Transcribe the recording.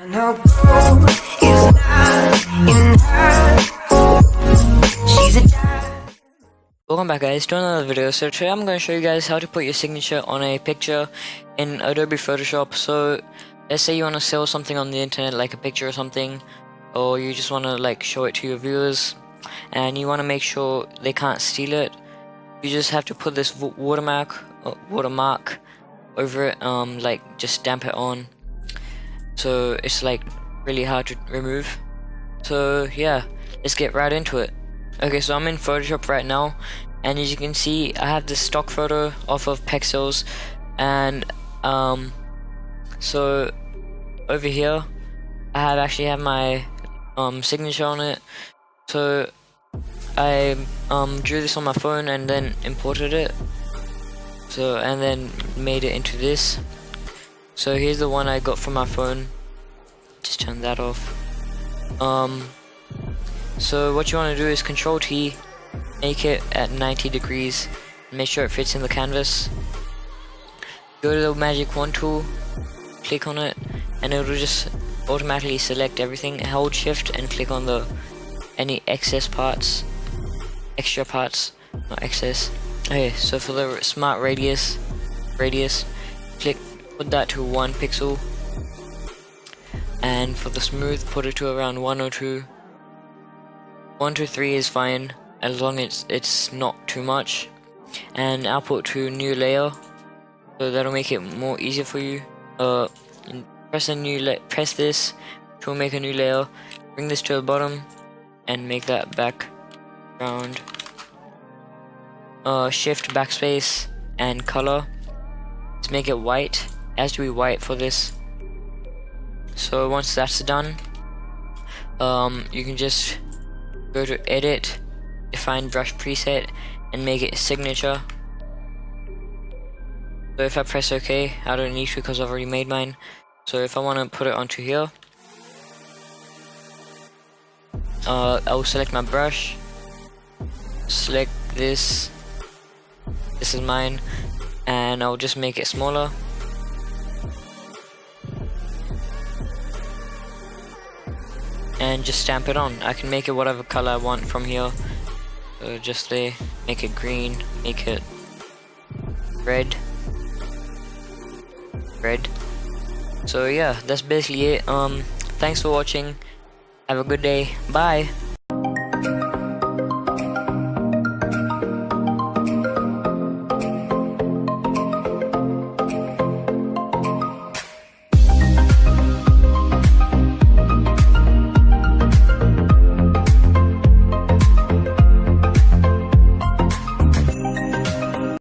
No gold is not in her. She's a diamond. Welcome back, guys, to another video. So today I'm going to show you guys how to put your signature on a picture in Adobe Photoshop. So let's say you want to sell something on the internet, like a picture or something, or you just want to like show it to your viewers and you want to make sure they can't steal it. You just have to put this watermark over it, like just stamp it on, so it's like really hard to remove. So yeah, let's get right into it. Okay, so I'm in Photoshop right now, and as you can see, I have this stock photo off of Pexels, and so over here I actually have my signature on it. So I drew this on my phone and then imported it, and then made it into this. So here's the one I got from my phone. Just turn that off. So what you want to do is Control T, make it at 90 degrees, make sure it fits in the canvas. Go to the magic wand tool, click on it, and it will just automatically select everything. Hold shift and click on any extra parts, not excess. Okay, so for the smart radius, put that to 1 pixel, and for the smooth, put it to around 102. 1 to 3 is fine, as long as it's not too much. And output to new layer, so that'll make it more easier for you. Press this to make a new layer. Bring this to the bottom and make that background. Shift backspace and color. Let's make it white. It has to be white for this. So once that's done, you can just go to edit, define brush preset, and make it signature. So if I press OK, I don't need to because I've already made mine. So if I want to put it onto here, I'll select my brush, select this is mine, and I'll just make it smaller. And just stamp it on. I can make it whatever color I want from here. So just make it green, make it red. So yeah, that's basically it. Thanks for watching. Have a good day. Bye.